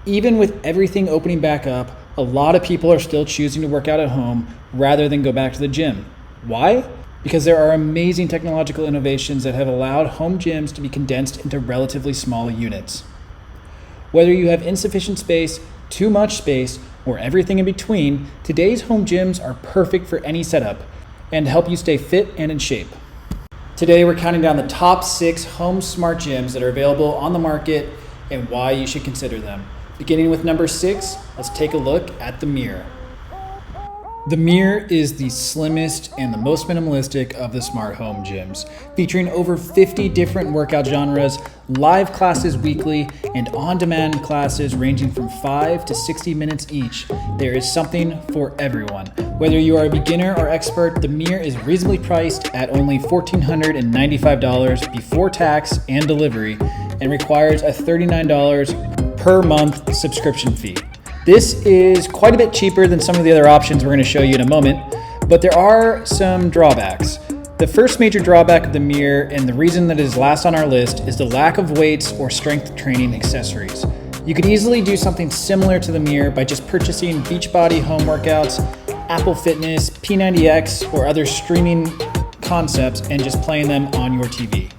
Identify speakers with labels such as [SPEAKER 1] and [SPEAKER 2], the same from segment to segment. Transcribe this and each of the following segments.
[SPEAKER 1] Even with everything opening back up, a lot of people are still choosing to work out at home rather than go back to the gym. Why? Because there are amazing technological innovations that have allowed home gyms to be condensed into relatively small units. Whether you have insufficient space, too much space, or everything in between, today's home gyms are perfect for any setup and help you stay fit and in shape. Today we're counting down the top 6 home smart gyms that are available on the market and why you should consider them. Beginning with number 6, let's take a look at the Mirror. The Mirror is the slimmest and the most minimalistic of the smart home gyms, featuring over 50 different workout genres, live classes weekly, and on-demand classes ranging from 5 to 60 minutes each. There is something for everyone. Whether you are a beginner or expert, the Mirror is reasonably priced at only $1,495 before tax and delivery, and requires a $39 per month subscription fee. This is quite a bit cheaper than some of the other options we're going to show you in a moment, but there are some drawbacks. The first major drawback of the Mirror, and the reason that it is last on our list, is the lack of weights or strength training accessories. You could easily do something similar to the Mirror by just purchasing Beachbody home workouts, Apple Fitness, P90X, or other streaming concepts and just playing them on your TV.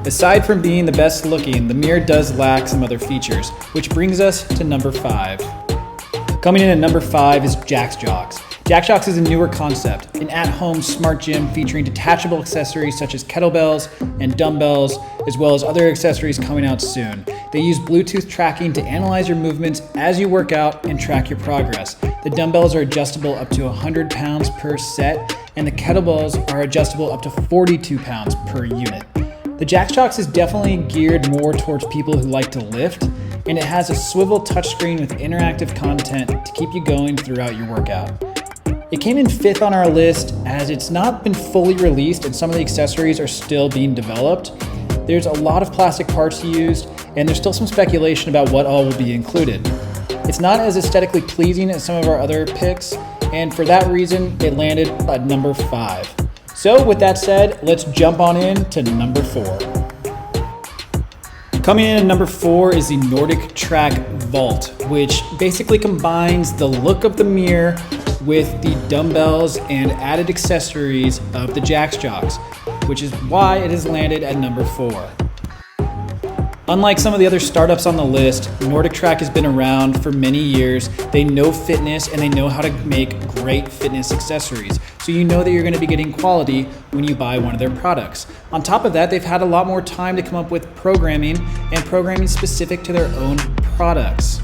[SPEAKER 1] Aside from being the best looking, the Mirror does lack some other features, which brings us to number 5. Coming in at number 5 is Jax Jogs. Jax Jogs is a newer concept, an at-home smart gym featuring detachable accessories such as kettlebells and dumbbells, as well as other accessories coming out soon. They use Bluetooth tracking to analyze your movements as you work out and track your progress. The dumbbells are adjustable up to 100 pounds per set, and the kettlebells are adjustable up to 42 pounds per unit. The Jax Jogs is definitely geared more towards people who like to lift, and it has a swivel touchscreen with interactive content to keep you going throughout your workout. It came in 5th on our list as it's not been fully released and some of the accessories are still being developed. There's a lot of plastic parts used, and there's still some speculation about what all will be included. It's not as aesthetically pleasing as some of our other picks, and for that reason, it landed at number 5. So with that said, let's jump on in to number 4. Coming in at number 4 is the NordicTrack Vault, which basically combines the look of the Mirror with the dumbbells and added accessories of the Jax Jogs, which is why it has landed at number 4. Unlike some of the other startups on the list, NordicTrack has been around for many years. They know fitness and they know how to make great fitness accessories. So you know that you're going to be getting quality when you buy one of their products. On top of that, they've had a lot more time to come up with programming and programming specific to their own products.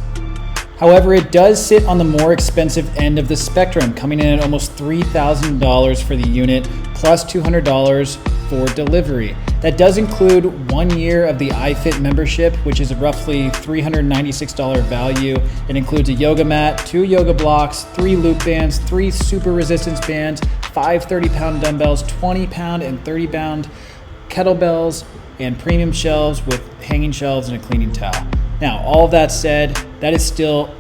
[SPEAKER 1] However, it does sit on the more expensive end of the spectrum, coming in at almost $3,000 for the unit, plus $200 for delivery. That does include 1 year of the iFit membership, which is a roughly $396 value. It includes a yoga mat, 2 yoga blocks, 3 loop bands, 3 super resistance bands, 5 30-pound dumbbells, 20-pound and 30-pound kettlebells, and premium shelves with hanging shelves and a cleaning towel. Now, all of that said, that is still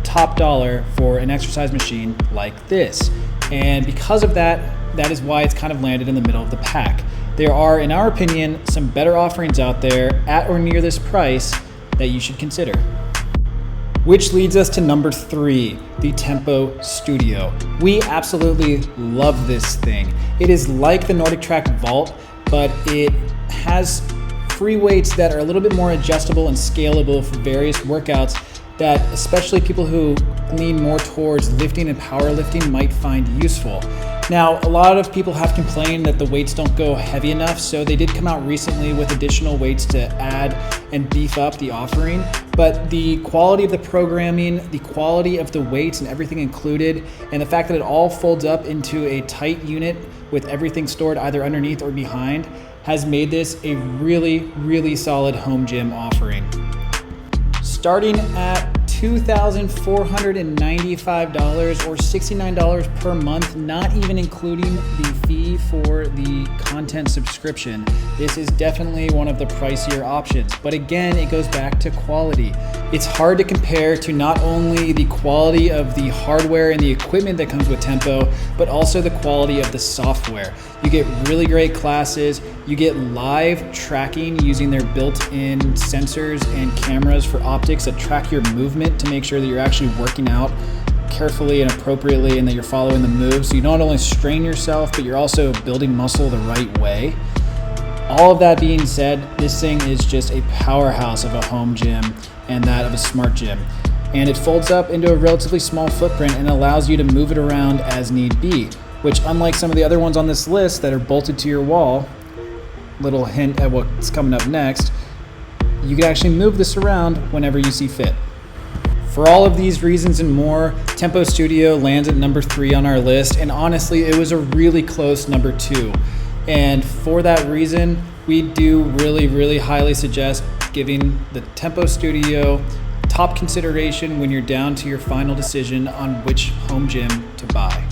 [SPEAKER 1] top dollar for an exercise machine like this. And because of that, that is why it's kind of landed in the middle of the pack. There are, in our opinion, some better offerings out there at or near this price that you should consider. Which leads us to number 3, the Tempo Studio. We absolutely love this thing. It is like the NordicTrack Vault, but it has free weights that are a little bit more adjustable and scalable for various workouts that especially people who lean more towards lifting and powerlifting might find useful. Now, a lot of people have complained that the weights don't go heavy enough, so they did come out recently with additional weights to add and beef up the offering. But the quality of the programming, the quality of the weights and everything included, and the fact that it all folds up into a tight unit with everything stored either underneath or behind has made this a really, really solid home gym offering. Starting at $2,495 or $69 per month, not even including the fee for the content subscription. This is definitely one of the pricier options, but again, it goes back to quality. It's hard to compare to not only the quality of the hardware and the equipment that comes with Tempo, but also the quality of the software. You get really great classes, you get live tracking using their built-in sensors and cameras for optics that track your movement unit to make sure that you're actually working out carefully and appropriately and that you're following the moves. So you not only strain yourself, but you're also building muscle the right way. All of that being said, this thing is just a powerhouse of a home gym and that of a smart gym. And it folds up into a relatively small footprint and allows you to move it around as need be, which, unlike some of the other ones on this list that are bolted to your wall, little hint at what's coming up next, you can actually move this around whenever you see fit. For all of these reasons and more, Tempo Studio lands at number 3 on our list, and honestly, it was a really close number 2. And for that reason, we do really highly suggest giving the Tempo Studio top consideration when you're down to your final decision on which home gym to buy.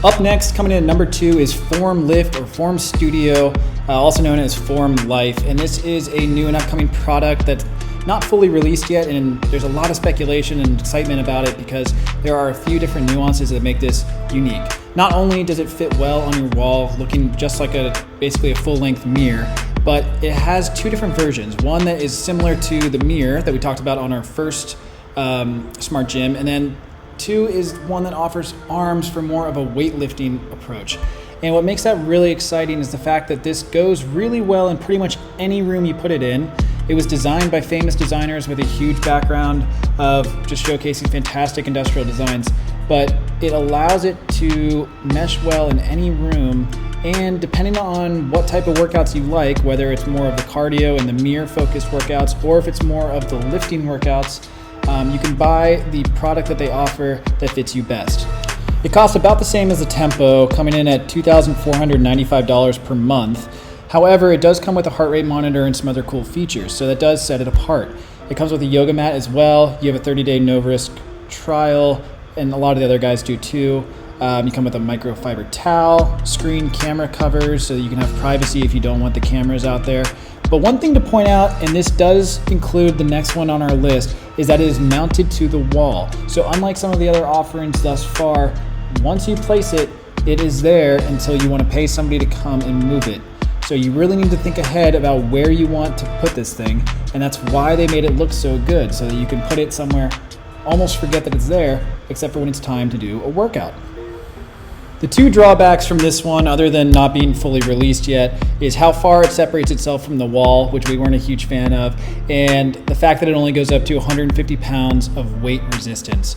[SPEAKER 1] Up next, coming in at number 2, is Formlift or Form Studio, also known as Formlift. And this is a new and upcoming product that's not fully released yet, and there's a lot of speculation and excitement about it because there are a few different nuances that make this unique. Not only does it fit well on your wall, looking just like basically a full-length mirror, but it has 2 different versions. One that is similar to the mirror that we talked about on our first smart gym, and then 2 is one that offers arms for more of a weightlifting approach. And what makes that really exciting is the fact that this goes really well in pretty much any room you put it in. It was designed by famous designers with a huge background of just showcasing fantastic industrial designs, but it allows it to mesh well in any room. And depending on what type of workouts you like, whether it's more of the cardio and the mirror focused workouts, or if it's more of the lifting workouts, you can buy the product that they offer that fits you best. It costs about the same as the Tempo, coming in at $2,495 per month. However, it does come with a heart rate monitor and some other cool features, so that does set it apart. It comes with a yoga mat as well. You have a 30-day no-risk trial, and a lot of the other guys do too. You come with a microfiber towel, screen camera covers, so that you can have privacy if you don't want the cameras out there. But one thing to point out, and this does include the next one on our list, is that it is mounted to the wall. So unlike some of the other offerings thus far, once you place it, it is there until you want to pay somebody to come and move it. So you really need to think ahead about where you want to put this thing, and that's why they made it look so good, so that you can put it somewhere, almost forget that it's there, except for when it's time to do a workout. The 2 drawbacks from this one, other than not being fully released yet, is how far it separates itself from the wall, which we weren't a huge fan of, and the fact that it only goes up to 150 pounds of weight resistance.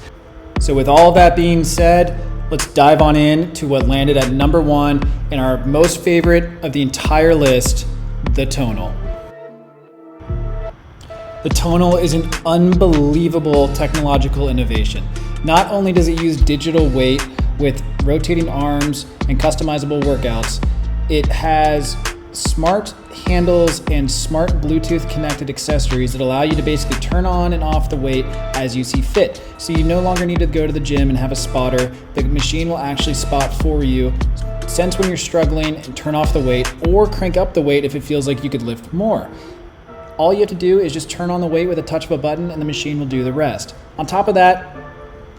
[SPEAKER 1] So with all that being said, let's dive on in to what landed at number 1 and our most favorite of the entire list, the Tonal. The Tonal is an unbelievable technological innovation. Not only does it use digital weight with rotating arms and customizable workouts, it has smart handles and smart Bluetooth connected accessories that allow you to basically turn on and off the weight as you see fit. So you no longer need to go to the gym and have a spotter. The machine will actually spot for you, sense when you're struggling, and turn off the weight or crank up the weight if it feels like you could lift more. All you have to do is just turn on the weight with a touch of a button and the machine will do the rest. On top of that,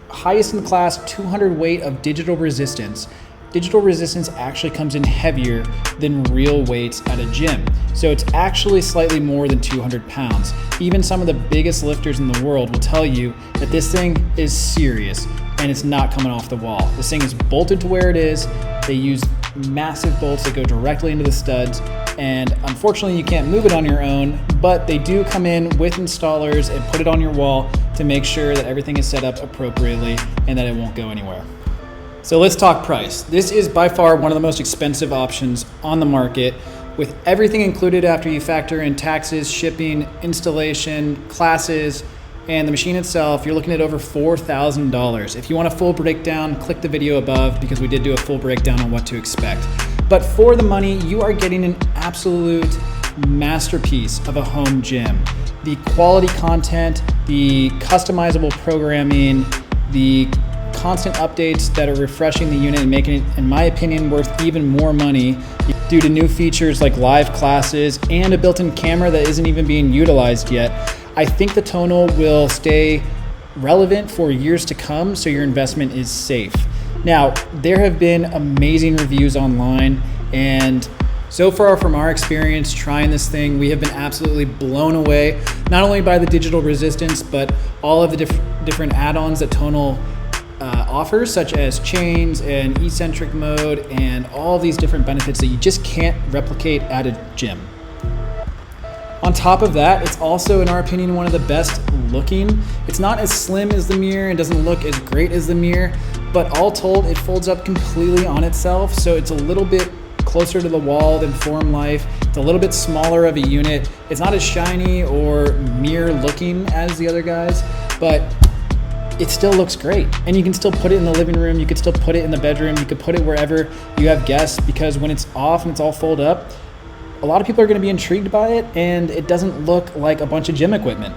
[SPEAKER 1] highest in the class 200 weight of digital resistance. Digital resistance actually comes in heavier than real weights at a gym. So it's actually slightly more than 200 pounds. Even some of the biggest lifters in the world will tell you that this thing is serious and it's not coming off the wall. This thing is bolted to where it is. They use massive bolts that go directly into the studs, and unfortunately you can't move it on your own, but they do come in with installers and put it on your wall to make sure that everything is set up appropriately and that it won't go anywhere. So let's talk price. This is by far one of the most expensive options on the market, with everything included after you factor in taxes, shipping, installation, classes, and the machine itself. You're looking at over $4,000. If you want a full breakdown, click the video above because we did do a full breakdown on what to expect. But for the money, you are getting an absolute masterpiece of a home gym. The quality content, the customizable programming, the constant updates that are refreshing the unit and making it, in my opinion, worth even more money due to new features like live classes and a built-in camera that isn't even being utilized yet. I think the Tonal will stay relevant for years to come, so your investment is safe. Now, there have been amazing reviews online, and So far from our experience trying this thing, we have been absolutely blown away, not only by the digital resistance, but all of the different add-ons that Tonal offers, such as chains and eccentric mode and all these different benefits that you just can't replicate at a gym. On top of that, it's also, in our opinion, one of the best looking. It's not as slim as the Mirror and doesn't look as great as the Mirror, but all told, it folds up completely on itself, so it's a little bit closer to the wall than Formlift. It's a little bit smaller of a unit. It's not as shiny or Mirror looking as the other guys, but it still looks great. And you can still put it in the living room, you could still put it in the bedroom, you could put it wherever you have guests, because when it's off and it's all folded up, a lot of people are going to be intrigued by it, and it doesn't look like a bunch of gym equipment.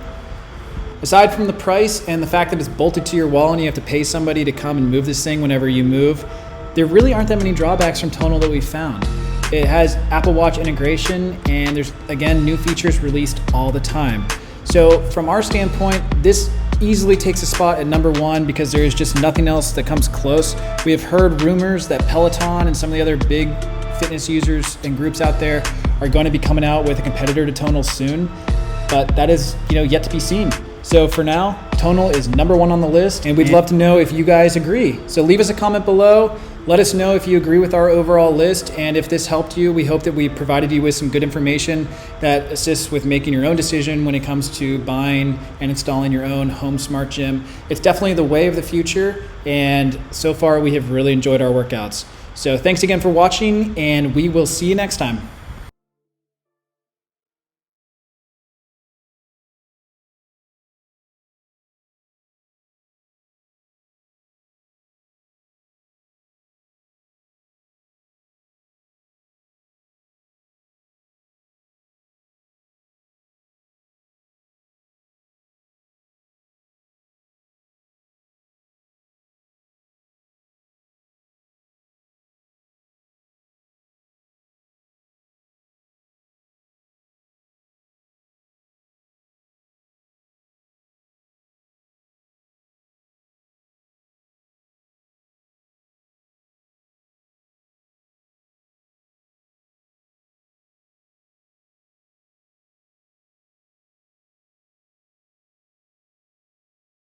[SPEAKER 1] Aside from the price and the fact that it's bolted to your wall and you have to pay somebody to come and move this thing whenever you move, there really aren't that many drawbacks from Tonal that we've found. It has Apple Watch integration, and there's, again, new features released all the time. So from our standpoint, this easily takes a spot at number one because there is just nothing else that comes close. We have heard rumors that Peloton and some of the other big fitness users and groups out there are going to be coming out with a competitor to Tonal soon, but that is, yet to be seen. So for now, Tonal is number one on the list, and we'd love to know if you guys agree. So leave us a comment below. Let us know if you agree with our overall list, and if this helped you, we hope that we provided you with some good information that assists with making your own decision when it comes to buying and installing your own home smart gym. It's definitely the way of the future, and so far we have really enjoyed our workouts. So thanks again for watching, and we will see you next time.